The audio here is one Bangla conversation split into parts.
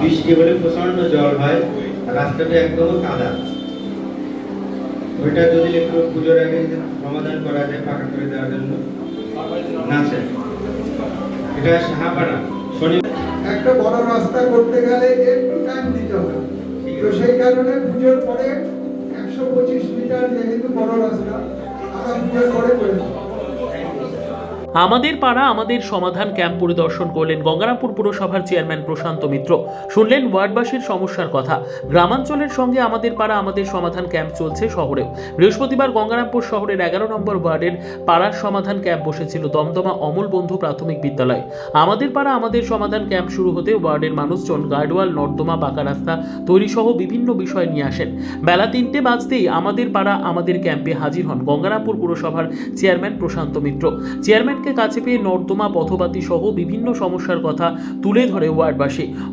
বৃষ্টি হলে প্রচন্ড জল হয়, রাস্তাটা একদম কাদা। ওইটা যদি একটু পুজোর আগে সমাধান করা যায় পাকা করে দেওয়ার জন্য। না স্যার, এটা সাহাপাড়া শনিবার একটা বড় রাস্তা করতে গেলে একটু টাইম দিতে হবে, তো সেই কারণে পুজোর পরে 125 মিটার যেহেতু বড় রাস্তা, আমরা পুজোর পরে করে দেবো। আমাদের পাড়া আমাদের সমাধান ক্যাম্প পরিদর্শন করলেন গঙ্গারামপুর পুরসভার চেয়ারম্যান প্রশান্ত মিত্র। শুনলেন ওয়ার্ডবাসীর সমস্যার কথা। গ্রামাঞ্চলের সঙ্গে আমাদের পাড়া আমাদের সমাধান ক্যাম্প চলছে শহরেও। বৃহস্পতিবার গঙ্গারামপুর শহরের 11 নম্বর ওয়ার্ডের পাড়ার সমাধান ক্যাম্প বসেছিল দমদমা অমল বন্ধু প্রাথমিক বিদ্যালয়। আমাদের পাড়া আমাদের সমাধান ক্যাম্প শুরু হতে ওয়ার্ডের মানুষজন গার্ডওয়াল, নর্দমা, পাকা রাস্তা তৈরি সহ বিভিন্ন বিষয় নিয়ে আসেন। বেলা 3টে বাজতেই আমাদের পাড়া আমাদের ক্যাম্পে হাজির হন গঙ্গারামপুর পুরসভার চেয়ারম্যান প্রশান্ত মিত্র। চেয়ারম্যানকে কাছে পেয়ে নর্দমা, পথবাতি সহ বিভিন্ন সমস্যার কথা তুলে ধরে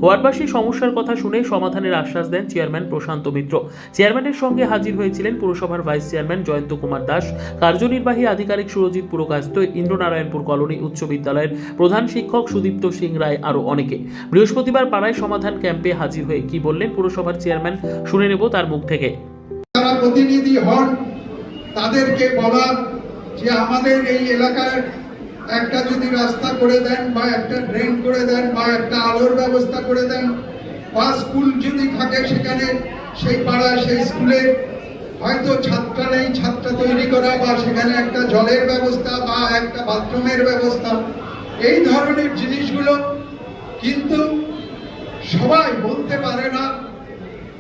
ওয়ার্ডবাসী সমস্যার কথা শুনে সমাধানের আশ্বাস দেন চেয়ারম্যান প্রশান্ত মিত্র। চেয়ারম্যানের সঙ্গে হাজির হয়েছিলেন পুরসভার ভাইস চেয়ারম্যান জয়ন্ত কুমার দাস, কার্যনির্বাহী আধিকারিক সুরজিৎ পুরকায়স্থ, ইন্দ্রনারায়ণপুর কলোনি উচ্চ বিদ্যালয়ের প্রধান শিক্ষক সুদীপ্ত সিং রায়, আরও অনেকে। বৃহস্পতিবার পাড়ায় সমাধান ক্যাম্পে হাজির হয়ে কি বললেন পুরসভার চেয়ারম্যান শুনে নেব তার মুখ থেকে। যারা প্রতিনিধি হন তাদেরকে বলা যে আমাদের এই এলাকার একটা যদি রাস্তা করে দেন বা একটা ড্রেন করে দেন বা একটা আলোর ব্যবস্থা করে দেন বা স্কুল যদি থাকে সেখানে সেই পাড়ায় সেই স্কুলে হয়তো ছাত্র নেই, ছাত্র তৈরি করা বা সেখানে একটা জলের ব্যবস্থা বা একটা বাথরুমের ব্যবস্থা, এই ধরনের জিনিসগুলো কিন্তু সবাই বলতে পারে না।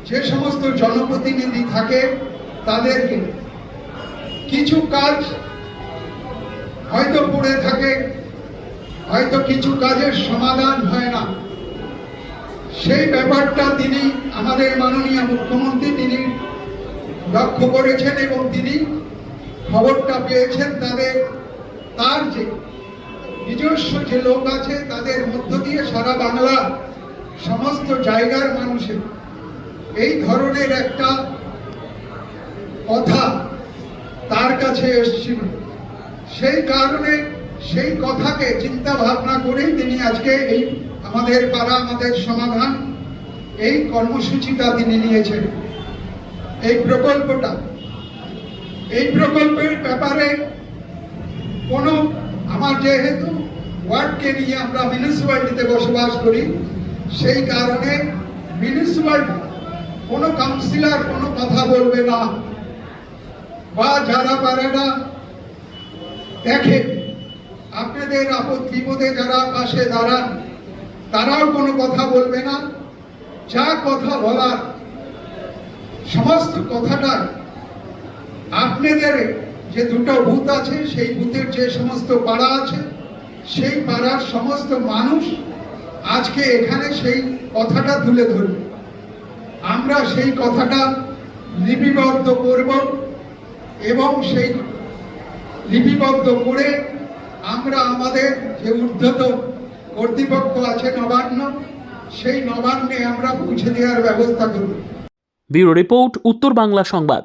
যে সমস্ত জনপ্রতিনিধি থাকে তাদেরকে কিছু কাজ হয়তো পড়ে থাকে, হয়তো কিছু কাজের সমাধান হয় না। সেই ব্যাপারটা তিনি আমাদের মাননীয় মুখ্যমন্ত্রী তিনি লক্ষ্য করেছেন এবং তিনি খবরটা পেয়েছেন। তার যে নিজস্ব যে লোক আছে তাদের মধ্য দিয়ে সারা বাংলা সমস্ত জায়গার মানুষের এই ধরনের একটা কথা তার কাছে এসেছিল। সেই কারণে সেই কথাকে চিন্তা ভাবনা করেই তিনি আজকে এই আমাদের পাড়া আমাদের সমাধান এই কর্মসূচিটা তিনি নিয়েছেন। এই প্রকল্পের ব্যাপারে কোনো আমার যেহেতু ওয়ার্ডকে নিয়ে আমরা মিউনিসিপ্যালিটিতে বসবাস করি, সেই কারণে মিউনিসিপ্যালিটি কোনো কাউন্সিলর কোনো কথা বলবে না বা যারা পারে না দেখে আপনাদের আপদ বিপদে যারা পাশে দাঁড়ান তারাও কোনো কথা বলবে না। যা কথা বলার সমস্ত কথাটা আপনাদের যে দুটো বুথ আছে সেই বুথের যে সমস্ত পাড়া আছে সেই পাড়ার সমস্ত মানুষ আজকে এখানে সেই কথাটা তুলে ধরবে। আমরা সেই কথাটা লিপিবদ্ধ করব এবং সেই লিপিবদ্ধ করে আমরা আমাদের যে ঊর্ধ্বতন কর্তৃপক্ষ আছে নবান্ন, সেই নবান্নে আমরা পৌঁছে দেওয়ার ব্যবস্থা করব। ব্যুরো রিপোর্ট, উত্তর বাংলা সংবাদ।